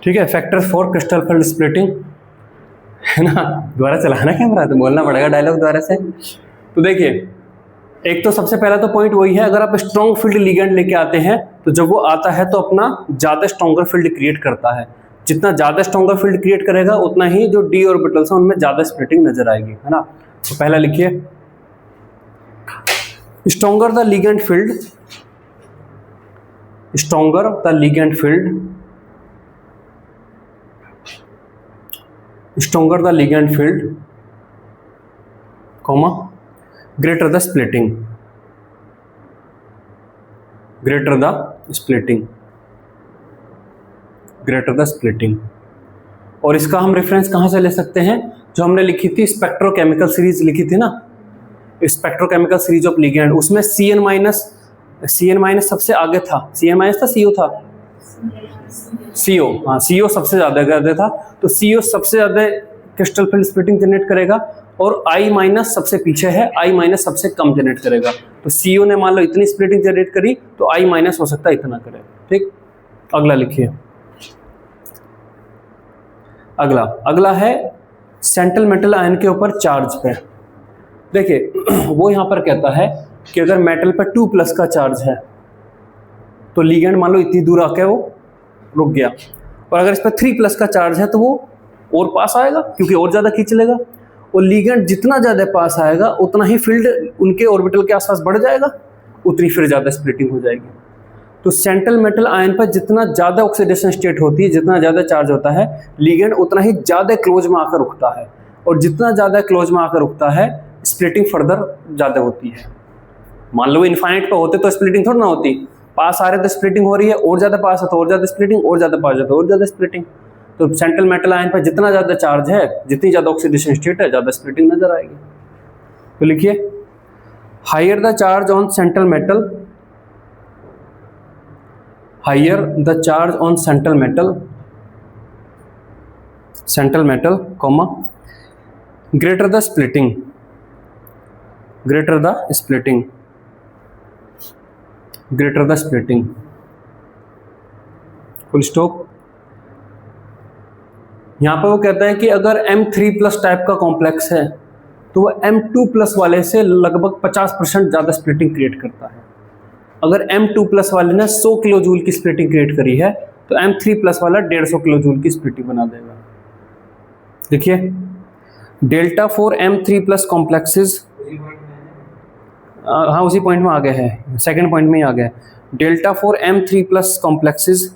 ठीक है, factor for crystal field splitting, है ना, दोबारा चलाना कैमरा तो बोलना पड़ेगा डायलॉग दोबारा से। तो देखिए, एक तो सबसे पहला तो पॉइंट वही है, अगर आप स्ट्रॉन्ग फील्ड लिगेंड लेके आते हैं तो जब वो आता है तो अपना ज्यादा स्ट्रॉन्गर फील्ड क्रिएट करता है। जितना ज्यादा स्ट्रॉन्गर फील्ड क्रिएट करेगा उतना ही जो डी ऑर्बिटल्स हैं उनमें ज्यादा स्प्लिटिंग नजर आएगी, है ना। तो पहला लिखिए, stronger the ligand field, stronger the ligand field, stronger the ligand field, comma, greater the splitting, greater the splitting, greater the splitting। और इसका हम रेफरेंस कहाँ से ले सकते हैं, जो हमने लिखी थी स्पेक्ट्रोकेमिकल सीरीज लिखी थी ना, स्पेक्ट्रोकेमिकल सीरीज ऑफ लिगेंड, उसमें Cn माइनस सबसे आगे था, Cn माइनस था, CO था, CO, हाँ CO सबसे ज्यादा करते था, तो CO सबसे ज्यादा क्रिस्टल फील्ड स्प्लिटिंग जनरेट करेगा और I माइनस सबसे पीछे है, I माइनस सबसे कम जनरेट करेगा। तो CO ने मान लो इतनी स्प्लिटिंग जनरेट करी तो I माइनस हो सकता है इतना करे। ठीक, अगला लिखिए, अगला है सेंट्रल मेटल आयन के ऊपर चार्ज पे। देखिए वो यहां पर कहता है कि अगर मेटल पर 2+ का चार्ज है तो लिगेंड मान लो इतनी दूर आके वो रुक गया, और अगर इस पर 3+ का चार्ज है तो वो और पास आएगा क्योंकि और ज्यादा खींच लेगा, और लिगेंड जितना ज्यादा पास आएगा उतना ही फील्ड उनके ऑर्बिटल के आसपास बढ़ जाएगा, उतनी फिर ज्यादा स्प्लिटिंग हो जाएगी। तो सेंट्रल मेटल आयन पर जितना ज्यादा ऑक्सीडेशन स्टेट होती है, जितना ज्यादा चार्ज होता है, लिगेंड उतना ही ज्यादा क्लोज में आकर रुकता है, और जितना ज्यादा क्लोज में आकर रुकता है स्प्लिटिंग फर्दर ज्यादा होती है। मान लो इनफाइनाइट पे होते तो स्प्लिटिंग थोड़ी ना होती, पास आ रहे तो स्प्लिटिंग हो रही है, और ज्यादा पास है तो और ज्यादा स्प्लिटिंग, और ज्यादा पास है तो और ज्यादा स्प्लिटिंग। तो सेंट्रल मेटल आयन पर जितना ज्यादा चार्ज है, जितनी ज्यादा ऑक्सीडेशन स्टेट है, ज्यादा स्प्लिटिंग नजर आएगी। तो लिखिए, higher the charge on central metal, higher the charge on central metal, comma, greater the splitting, greater the splitting, greater the splitting, full stop. यहां पर वो कहता है कि अगर M3+ टाइप का कॉम्प्लेक्स है तो वो M2+ वाले से लगभग 50% ज्यादा स्प्लिटिंग क्रिएट करता है। अगर M2+ वाले ने 100 किलो जूल की स्प्लिटिंग क्रिएट करी है तो M3+ वाला 150 किलो जूल की स्प्लिटिंग बना देगा। देखिए, डेल्टा फॉर M3+ कॉम्प्लेक्सेस, हाँ उसी पॉइंट में आ गया है, सेकेंड पॉइंट में ही आ गया है। Delta for M3+ complexes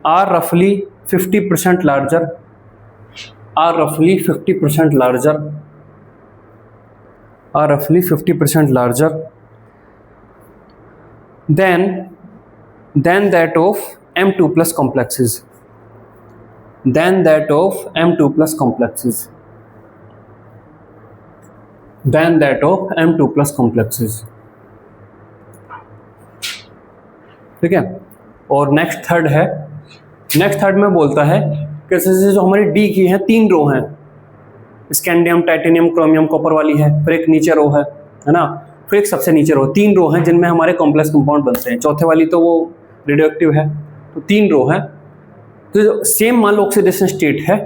are रफली 50% larger, are roughly 50% larger, are roughly 50% larger than that of M2+ complexes, than that of M2+ complexes, than that of M2+ complexes। ठीक है, और नेक्स्ट थर्ड है, next third में बोलता है कि जो हमारी डी की है 3 रो हैं, स्कैंडियम, टाइटेनियम, क्रोमियम, कॉपर वाली है, फिर एक नीचे रो है ना, फिर एक सबसे नीचे रो, 3 रो हैं जिनमें हमारे कॉम्प्लेक्स कंपाउंड बनते हैं, चौथे वाली तो वो रेडियोएक्टिव है, तो 3 रो है। तो सेम मान लो ऑक्सीडेशन स्टेट है,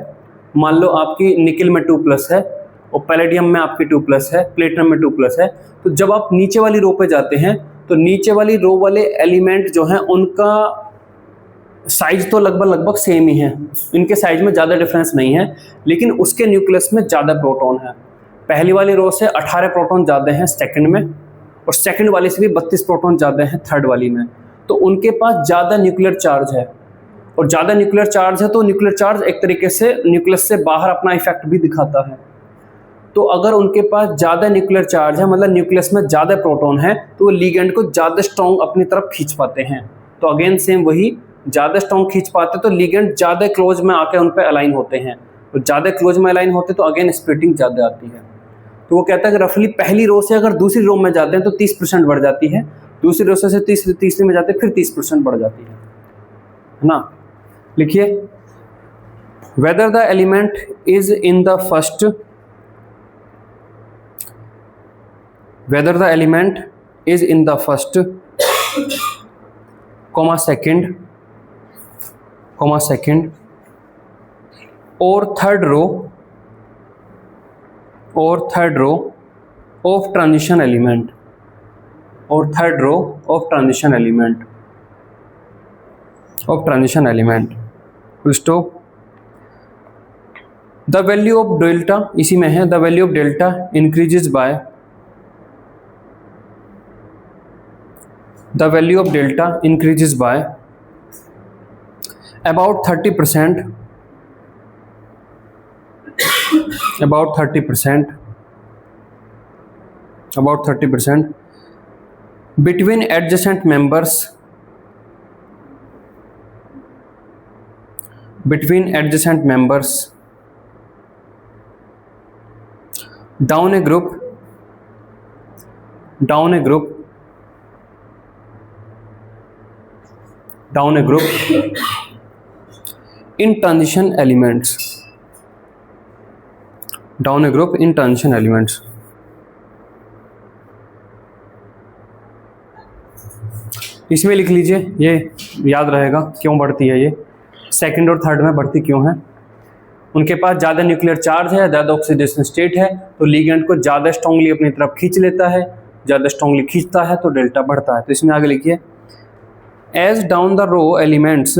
मान लो आपकी निकल में 2+ है और पैलेडियम में आपकी 2+ है, प्लेटिनम में 2+ है। तो जब आप नीचे वाली रो पे जाते हैं तो नीचे वाली रो वाले एलिमेंट जो हैं उनका साइज तो लगभग सेम ही है, इनके साइज में ज़्यादा डिफरेंस नहीं है, लेकिन उसके न्यूक्लियस में ज़्यादा प्रोटॉन है। पहली वाली रो से 18 प्रोटॉन ज़्यादा हैं सेकंड में, और सेकंड वाली से भी 32 प्रोटॉन ज़्यादा हैं थर्ड वाली में। तो उनके पास ज़्यादा न्यूक्लियर चार्ज है, और ज़्यादा न्यूक्लियर चार्ज है तो न्यूक्लियर चार्ज एक तरीके से न्यूक्लियस से बाहर अपना इफेक्ट भी दिखाता है। तो अगर उनके पास ज़्यादा न्यूक्लियर चार्ज है, मतलब न्यूक्लियस में ज़्यादा प्रोटॉन है, तो वो लिगेंड को ज़्यादा स्ट्रॉन्ग अपनी तरफ खींच पाते हैं। तो अगेन सेम वही, ज़्यादा स्ट्रॉन्ग खींच पाते तो लिगेंड ज़्यादा क्लोज में आके उन पर अलाइन होते हैं, तो ज़्यादा क्लोज में अलाइन होते तो अगेन स्प्लिटिंग ज़्यादा आती है। तो वो कहता है कि रफली पहली रो से अगर दूसरी रो में जाते हैं तो 30% बढ़ जाती है, दूसरी रो से तीसरी में जाते हैं फिर 30% बढ़ जाती है ना। लिखिए, whether the element is in the first, whether the element is in the first, comma second, comma second, और third row of transition element, और third row of transition element full stop. The value of delta, इसी में है, the value of delta increases by, the value of delta increases by about 30%, about 30% between adjacent members, down a group in transition elements, इसमें लिख लीजिए, ये याद रहेगा क्यों बढ़ती है, ये सेकंड और थर्ड में बढ़ती क्यों है। उनके पास ज़्यादा न्यूक्लियर चार्ज है, ज़्यादा ऑक्सीडेशन स्टेट है, तो लिगेंड को ज़्यादा स्ट्रांगली अपनी तरफ खींच लेता है, ज़्यादा स्ट्रांगली खींचता है तो डेल्टा बढ़ता है। तो इसमें आगे लिखिए, as down the row elements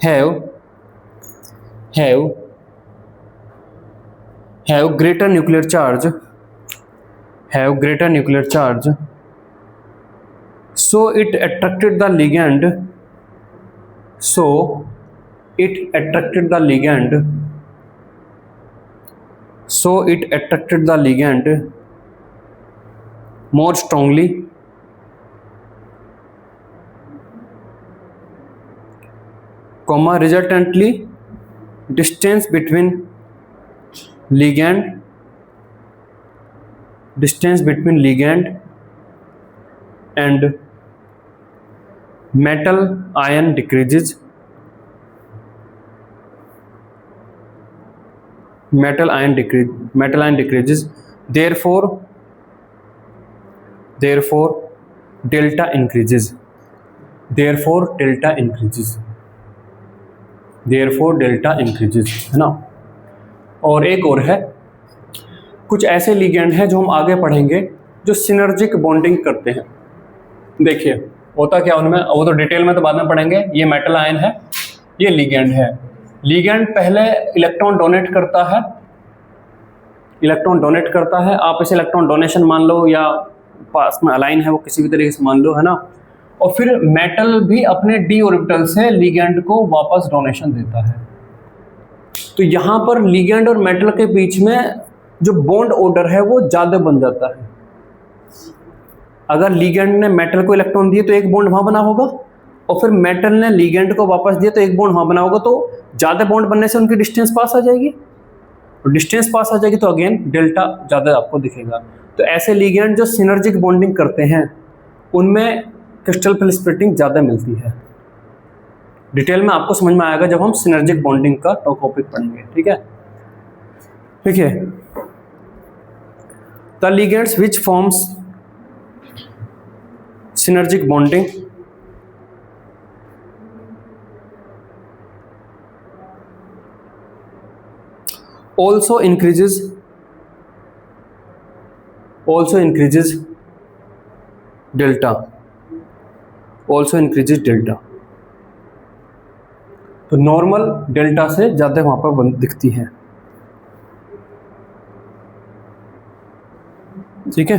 have greater nuclear charge, so it attracted the ligand more strongly, resultantly distance between ligand and metal ion decreases, therefore delta increases, है ना। और एक और है, कुछ ऐसे लिगेंड हैं जो हम आगे पढ़ेंगे जो सिनर्जिक बॉन्डिंग करते हैं। देखिए होता क्या उनमें, वो तो डिटेल में तो बाद में पढ़ेंगे। ये मेटल आयन है, ये लिगेंड है। लिगेंड पहले इलेक्ट्रॉन डोनेट करता है, आप इसे इलेक्ट्रॉन डोनेशन मान लो या पास में अलाइन है वो किसी भी तरीके से मान लो, है ना। और फिर मेटल भी अपने डी ऑर्बिटल से लिगेंड को वापस डोनेशन देता है। तो यहाँ पर लिगेंड और मेटल के बीच में जो बॉन्ड ऑर्डर है वो ज़्यादा बन जाता है। अगर लिगेंड ने मेटल को इलेक्ट्रॉन दिए तो एक बॉन्ड वहाँ बना होगा, और फिर मेटल ने लिगेंड को वापस दिया तो एक बॉन्ड वहाँ बना होगा। तो ज़्यादा बॉन्ड बनने से उनकी डिस्टेंस पास आ जाएगी, और डिस्टेंस पास आ जाएगी तो अगेन डेल्टा ज़्यादा आपको दिखेगा। तो ऐसे लिगेंड जो सिनर्जिक बॉन्डिंग करते हैं उनमें क्रिस्टल फिल स्प्लिटिंग ज़्यादा मिलती है। डिटेल में आपको समझ में आएगा जब हम सिनर्जिक बॉन्डिंग का टॉपिक पढ़ेंगे, ठीक है। The ligands which forms synergic bonding also increases delta, तो नॉर्मल डेल्टा से ज़्यादा वहाँ पर दिखती है, ठीक है।